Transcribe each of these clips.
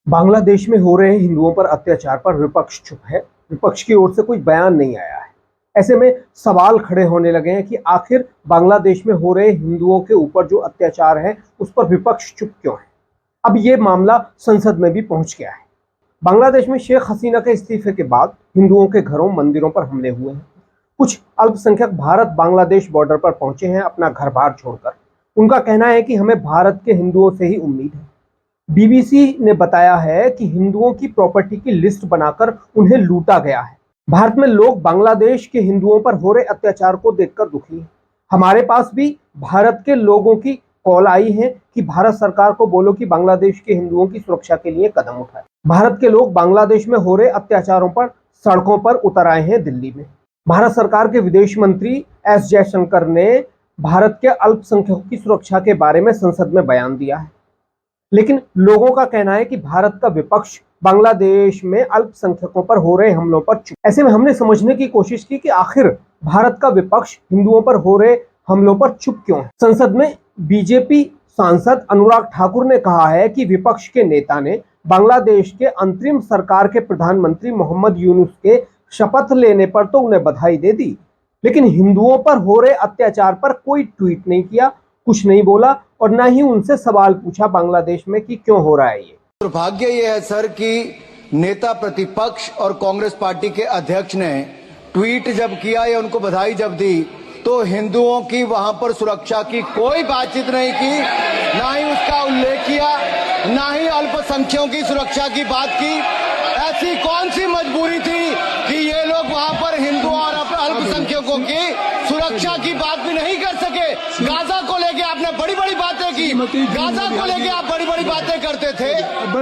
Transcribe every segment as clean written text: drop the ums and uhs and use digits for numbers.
बांग्लादेश में हो रहे हिंदुओं पर अत्याचार पर विपक्ष चुप है। विपक्ष की ओर से कोई बयान नहीं आया है। ऐसे में सवाल खड़े होने लगे हैं कि आखिर बांग्लादेश में हो रहे हिंदुओं के ऊपर जो अत्याचार है उस पर विपक्ष चुप क्यों है। अब ये मामला संसद में भी पहुंच गया है। बांग्लादेश में शेख हसीना के इस्तीफे के बाद हिंदुओं के घरों मंदिरों पर हमले हुए हैं। कुछ अल्पसंख्यक भारत बांग्लादेश बॉर्डर पर पहुंचे हैं अपना घर बार छोड़कर। उनका कहना है कि हमें भारत के हिंदुओं से ही उम्मीद है। बीबीसी ने बताया है कि हिंदुओं की प्रॉपर्टी की लिस्ट बनाकर उन्हें लूटा गया है। भारत में लोग बांग्लादेश के हिंदुओं पर हो रहे अत्याचार को देखकर दुखी हैं। हमारे पास भी भारत के लोगों की कॉल आई है कि भारत सरकार को बोलो कि बांग्लादेश के हिंदुओं की सुरक्षा के लिए कदम उठाए। भारत के लोग बांग्लादेश में हो रहे अत्याचारों पर सड़कों पर उतर आए हैं। दिल्ली में भारत सरकार के विदेश मंत्री एस जयशंकर ने भारत के अल्पसंख्यकों की सुरक्षा के बारे में संसद में बयान दिया है। लेकिन लोगों का कहना है कि भारत का विपक्ष बांग्लादेश में अल्पसंख्यकों पर हो रहे हमलों पर चुप। ऐसे में हमने समझने की कोशिश की कि आखिर भारत का विपक्ष हिंदुओं पर हो रहे हमलों पर चुप क्यों है। संसद में बीजेपी सांसद अनुराग ठाकुर ने कहा है कि विपक्ष के नेता ने बांग्लादेश के अंतरिम सरकार के प्रधानमंत्री मोहम्मद यूनुस के शपथ लेने पर तो उन्हें बधाई दे दी, लेकिन हिंदुओं पर हो रहे अत्याचार पर कोई ट्वीट नहीं किया, कुछ नहीं बोला और ना ही उनसे सवाल पूछा बांग्लादेश में कि क्यों हो रहा है ये। दुर्भाग्य ये है सर कि नेता प्रतिपक्ष और कांग्रेस पार्टी के अध्यक्ष ने ट्वीट जब किया या उनको बधाई जब दी तो हिंदुओं की वहां पर सुरक्षा की कोई बातचीत नहीं की, ना ही उसका उल्लेख किया, ना ही अल्पसंख्यकों की सुरक्षा की बात की। ऐसी कौन सी मजबूरी थी कि ये लोग वहां पर हिंदुओं और अल्पसंख्यकों की सुरक्षा की बात भी नहीं कर सके। गाजा को लेके आपने बड़ी बड़ी बातें की, गाजा को लेके आप बड़ी बड़ी बातें करते थे,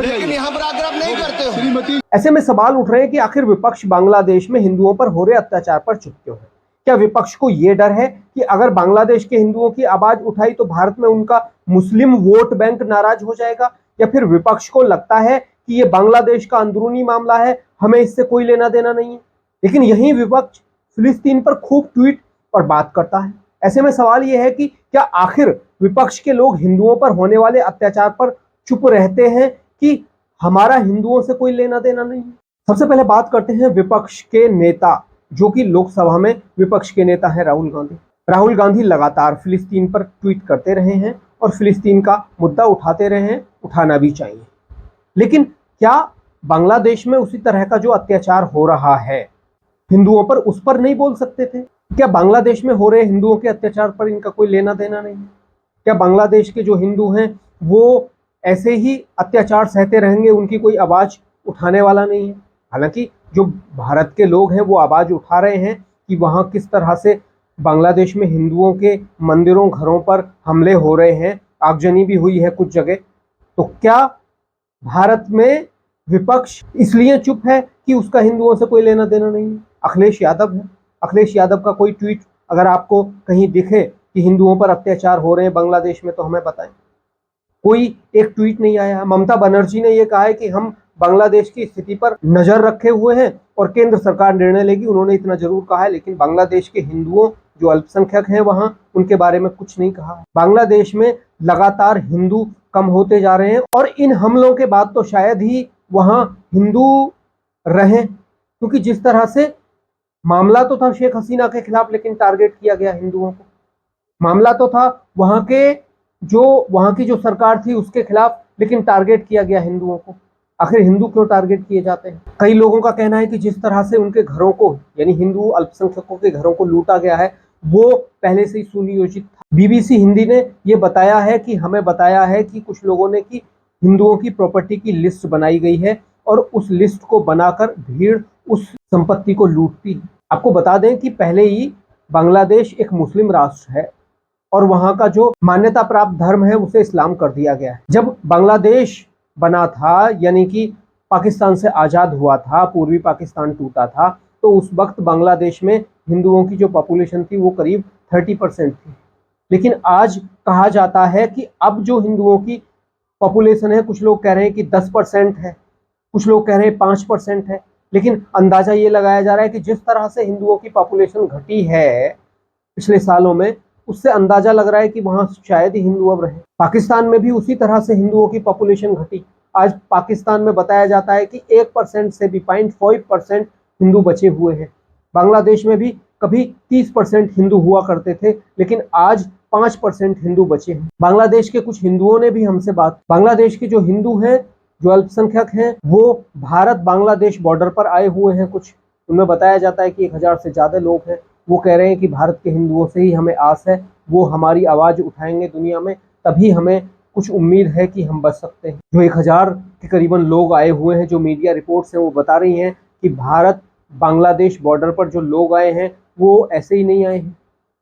लेकिन यहाँ पर आकर आप नहीं करते हो। ऐसे में सवाल उठ रहे हैं कि आखिर विपक्ष बांग्लादेश में हिंदुओं पर हो रहे अत्याचार पर चुप क्यों है। क्या विपक्ष को यह डर है कि अगर बांग्लादेश के हिंदुओं की आवाज उठाई तो भारत में उनका मुस्लिम वोट बैंक नाराज हो जाएगा, या फिर विपक्ष को लगता है कि यह बांग्लादेश का अंदरूनी मामला है, हमें इससे कोई लेना देना नहीं है। लेकिन यही विपक्ष फिलिस्तीन पर खूब ट्वीट और बात करता है। ऐसे में सवाल यह है कि क्या आखिर विपक्ष के लोग हिंदुओं पर होने वाले अत्याचार पर चुप रहते हैं कि हमारा हिंदुओं से कोई लेना देना नहीं है। सबसे पहले बात करते हैं विपक्ष के नेता, जो कि लोकसभा में विपक्ष के नेता हैं राहुल गांधी। राहुल गांधी लगातार फिलिस्तीन पर ट्वीट करते रहे हैं और फिलिस्तीन का मुद्दा उठाते रहे हैं, उठाना भी चाहिए। लेकिन क्या बांग्लादेश में उसी तरह का जो अत्याचार हो रहा है हिंदुओं पर, उस पर नहीं बोल सकते थे? क्या बांग्लादेश में हो रहे हिंदुओं के अत्याचार पर इनका कोई लेना देना नहीं है? क्या बांग्लादेश के जो हिंदू हैं वो ऐसे ही अत्याचार सहते रहेंगे, उनकी कोई आवाज उठाने वाला नहीं है? हालांकि जो भारत के लोग हैं वो आवाज उठा रहे हैं कि वहां किस तरह से बांग्लादेश में हिंदुओं के मंदिरों घरों पर हमले हो रहे हैं, आगजनी भी हुई है कुछ जगह। तो क्या भारत में विपक्ष इसलिए चुप है कि उसका हिंदुओं से कोई लेना देना नहीं है? अखिलेश यादव है, अखिलेश यादव का कोई ट्वीट अगर आपको कहीं दिखे कि हिंदुओं पर अत्याचार हो रहे हैं बांग्लादेश में तो हमें बताएं। कोई एक ट्वीट नहीं आया। ममता बनर्जी ने यह कहा है कि हम बांग्लादेश की स्थिति पर नजर रखे हुए हैं और केंद्र सरकार निर्णय लेगी, उन्होंने इतना जरूर कहा है, लेकिन बांग्लादेश के हिंदुओं जो अल्पसंख्यक हैं वहां, उनके बारे में कुछ नहीं कहा। बांग्लादेश में लगातार हिंदू कम होते जा रहे हैं और इन हमलों के बाद तो शायद ही वहां हिंदू रहे, क्योंकि जिस तरह से मामला तो था शेख हसीना के खिलाफ, लेकिन टारगेट किया गया हिंदुओं को। मामला तो था वहां की जो सरकार थी उसके खिलाफ, लेकिन टारगेट किया गया हिंदुओं को। आखिर हिंदू क्यों टारगेट किए जाते हैं? कई लोगों का कहना है कि जिस तरह से उनके घरों को, यानी हिंदू अल्पसंख्यकों के घरों को लूटा गया है, वो पहले से ही सुनियोजित था। बीबीसी हिंदी ने यह बताया है कि हमें बताया है कि कुछ लोगों ने कि हिंदुओं की प्रॉपर्टी की लिस्ट बनाई गई है और उस लिस्ट को बनाकर भीड़ उस संपत्ति को लूटती है। आपको बता दें कि पहले ही बांग्लादेश एक मुस्लिम राष्ट्र है और वहां का जो मान्यता प्राप्त धर्म है उसे इस्लाम कर दिया गया है। जब बांग्लादेश बना था, यानी कि पाकिस्तान से आजाद हुआ था, पूर्वी पाकिस्तान टूटा था, तो उस वक्त बांग्लादेश में हिंदुओं की जो पॉपुलेशन थी वो करीब 30% थी। लेकिन आज कहा जाता है कि अब जो हिंदुओं की पॉपुलेशन है, कुछ लोग कह रहे हैं कि 10% है, कुछ लोग कह रहे हैं 5% है, लेकिन अंदाजा ये लगाया जा रहा है कि जिस तरह से हिंदुओं की पॉपुलेशन घटी है पिछले सालों में, उससे अंदाजा लग रहा है कि वहां शायद ही हिंदू अब रहे। पाकिस्तान में भी उसी तरह से हिंदुओं की पॉपुलेशन घटी आज पाकिस्तान में बताया जाता है कि 1% से भी 0.5% हिंदू बचे हुए हैं। बांग्लादेश में भी कभी 30% हिंदू हुआ करते थे, लेकिन आज 5% हिंदू बचे हैं। बांग्लादेश के कुछ हिंदुओं ने भी हमसे बांग्लादेश के जो हिंदू हैं, जो अल्पसंख्यक हैं, वो भारत बांग्लादेश बॉर्डर पर आए हुए हैं। कुछ उनमें बताया जाता है कि 1000 से ज्यादा लोग हैं। वो कह रहे हैं कि भारत के हिंदुओं से ही हमें आस है, वो हमारी आवाज उठाएंगे दुनिया में, तभी हमें कुछ उम्मीद है कि हम बच सकते हैं। जो 1000 के करीबन लोग आए हुए हैं, जो मीडिया रिपोर्ट्स हैं वो बता रही हैं कि भारत बांग्लादेश बॉर्डर पर जो लोग आए हैं वो ऐसे ही नहीं आए हैं।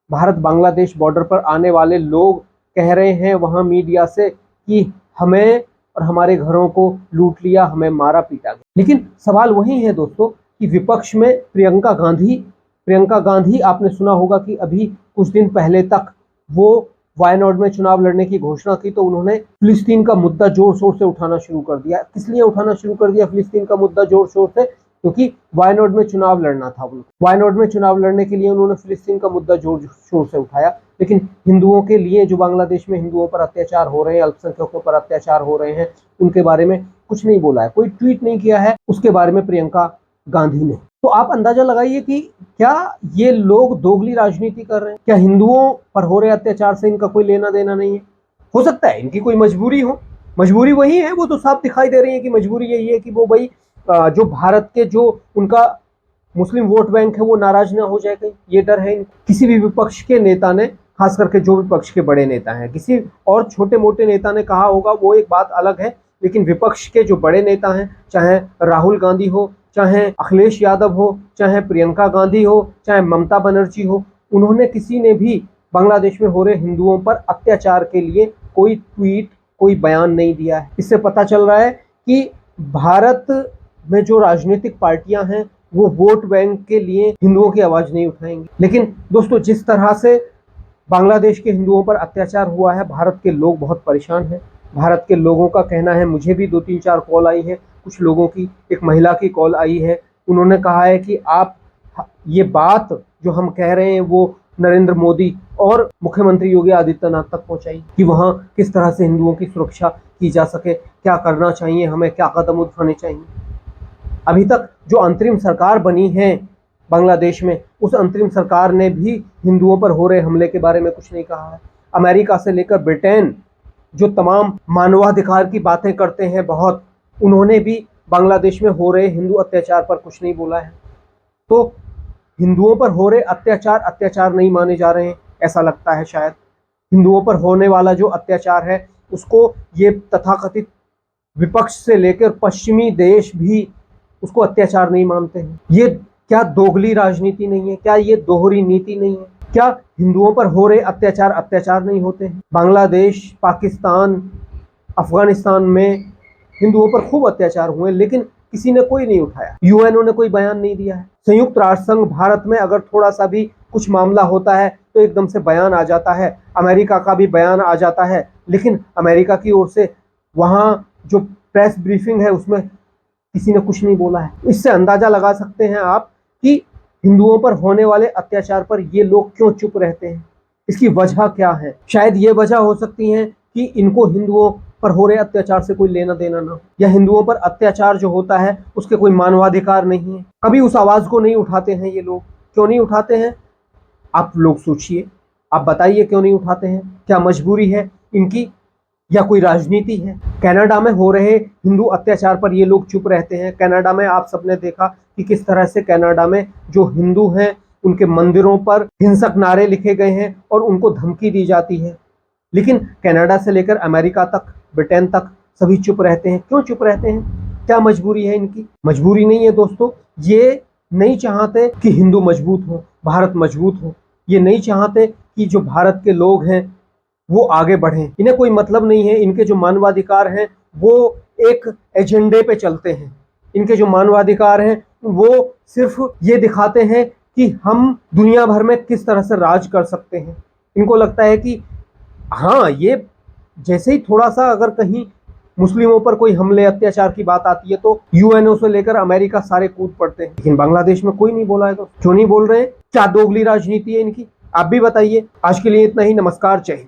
भारत बांग्लादेश बॉर्डर पर आने वाले लोग कह रहे हैं वहां मीडिया से कि हमें और हमारे घरों को लूट लिया, हमें मारा पीटा गया। लेकिन सवाल वही है दोस्तों कि विपक्ष में प्रियंका गांधी आपने सुना होगा कि अभी कुछ दिन पहले तक वो वायनाड में चुनाव लड़ने की घोषणा की, तो उन्होंने फिलिस्तीन का मुद्दा जोर शोर से उठाना शुरू कर दिया। किस लिए उठाना शुरू कर दिया फिलिस्तीन का मुद्दा जोर शोर से? क्योंकि वायनाड में चुनाव लड़ना था उनको। वायनाड में चुनाव लड़ने के लिए उन्होंने फिलिस्तीन का मुद्दा जोर शोर से उठाया। लेकिन हिंदुओं के लिए, जो बांग्लादेश में हिंदुओं पर अत्याचार हो रहे हैं, अल्पसंख्यकों पर अत्याचार हो रहे हैं, उनके बारे में कुछ नहीं बोला है, कोई ट्वीट नहीं किया है उसके बारे में प्रियंका गांधी ने। तो आप अंदाजा लगाइए कि क्या ये लोग दोगली राजनीति कर रहे हैं? क्या हिंदुओं पर हो रहे अत्याचार से इनका कोई लेना देना नहीं है? हो सकता है इनकी कोई मजबूरी हो, मजबूरी वही है, वो तो साफ दिखाई दे रही है कि मजबूरी यही है कि वो भाई जो भारत के जो उनका मुस्लिम वोट बैंक है वो नाराज ना हो जाए कहीं, ये डर है। किसी भी विपक्ष के नेता ने, खास करके जो विपक्ष के बड़े नेता हैं, किसी और छोटे मोटे नेता ने कहा होगा वो एक बात अलग है, लेकिन विपक्ष के जो बड़े नेता हैं, चाहे राहुल गांधी हो, चाहे अखिलेश यादव हो, चाहे प्रियंका गांधी हो, चाहे ममता बनर्जी हो, उन्होंने किसी ने भी बांग्लादेश में हो रहे हिंदुओं पर अत्याचार के लिए कोई ट्वीट, कोई बयान नहीं दिया है। इससे पता चल रहा है कि भारत में जो राजनीतिक पार्टियां हैं वो वोट बैंक के लिए हिंदुओं की आवाज नहीं उठाएंगी। लेकिन दोस्तों, जिस तरह से बांग्लादेश के हिंदुओं पर अत्याचार हुआ है, भारत के लोग बहुत परेशान हैं। भारत के लोगों का कहना है, मुझे भी 2-3-4 कॉल आई है, कुछ लोगों की, एक महिला की कॉल आई है, उन्होंने कहा है कि आप ये बात जो हम कह रहे हैं वो नरेंद्र मोदी और मुख्यमंत्री योगी आदित्यनाथ तक पहुंचाई कि वहां किस तरह से हिंदुओं की सुरक्षा की जा सके, क्या करना चाहिए, हमें क्या कदम उठाने चाहिए। अभी तक जो अंतरिम सरकार बनी है बांग्लादेश में, उस अंतरिम सरकार ने भी हिंदुओं पर हो रहे हमले के बारे में कुछ नहीं कहा है। अमेरिका से लेकर ब्रिटेन, जो तमाम मानवाधिकार की बातें करते हैं बहुत, उन्होंने भी बांग्लादेश में हो रहे हिंदू अत्याचार पर कुछ नहीं बोला है। तो हिंदुओं पर हो रहे अत्याचार नहीं माने जा रहे हैं, ऐसा लगता है शायद। हिंदुओं पर होने वाला जो अत्याचार है उसको ये तथाकथित विपक्ष से लेकर पश्चिमी देश भी उसको अत्याचार नहीं मानते हैं। ये क्या दोगली राजनीति नहीं है? क्या ये दोहरी नीति नहीं है? क्या हिंदुओं पर हो रहे अत्याचार नहीं होते हैं? बांग्लादेश, पाकिस्तान, अफगानिस्तान में हिंदुओं पर खूब अत्याचार हुए, लेकिन किसी ने कोई नहीं उठाया। यूएनओ ने कोई बयान नहीं दिया है। संयुक्त राष्ट्र संघ भारत में अगर थोड़ा सा भी कुछ मामला होता है तो एकदम से बयान आ जाता है, अमेरिका का भी बयान आ जाता है, लेकिन अमेरिका की ओर से वहां जो प्रेस ब्रीफिंग है उसमें किसी ने कुछ नहीं बोला है। इससे अंदाजा लगा सकते हैं आप कि हिंदुओं पर होने वाले अत्याचार पर ये लोग क्यों चुप रहते हैं, इसकी वजह क्या है। शायद ये वजह हो सकती है कि इनको हिंदुओं पर हो रहे अत्याचार से कोई लेना देना ना हो, या हिंदुओं पर अत्याचार जो होता है उसके कोई मानवाधिकार नहीं है। कभी उस आवाज को नहीं उठाते हैं ये लोग। क्यों नहीं उठाते हैं? आप लोग सोचिए, आप बताइए क्यों नहीं उठाते हैं? क्या मजबूरी है इनकी या कोई राजनीति है? कनाडा में हो रहे हिंदू अत्याचार पर ये लोग चुप रहते हैं। कनाडा में आप सबने देखा कि किस तरह से कनाडा में जो हिंदू हैं उनके मंदिरों पर हिंसक नारे लिखे गए हैं और उनको धमकी दी जाती है। लेकिन कनाडा से लेकर अमेरिका तक, ब्रिटेन तक सभी चुप रहते हैं। क्यों चुप रहते हैं? क्या मजबूरी है इनकी? मजबूरी नहीं है दोस्तों, ये नहीं चाहते कि हिंदू मजबूत हो, भारत मजबूत हो। ये नहीं चाहते कि जो भारत के लोग हैं वो आगे बढ़ें। इन्हें कोई मतलब नहीं है। इनके जो मानवाधिकार हैं वो एक एजेंडे पे चलते हैं। इनके जो मानवाधिकार हैं वो सिर्फ ये दिखाते हैं कि हम दुनिया भर में किस तरह से राज कर सकते हैं। इनको लगता है कि हाँ, ये जैसे ही थोड़ा सा अगर कहीं मुस्लिमों पर कोई हमले अत्याचार की बात आती है तो यूएनओ से लेकर अमेरिका सारे कूद पड़ते हैं। लेकिन बांग्लादेश में कोई नहीं बोला है। तो क्यों नहीं बोल रहे हैं? क्या दोगली राजनीति है इनकी? आप भी बताइए। आज के लिए इतना ही। नमस्कार, जय हिंद।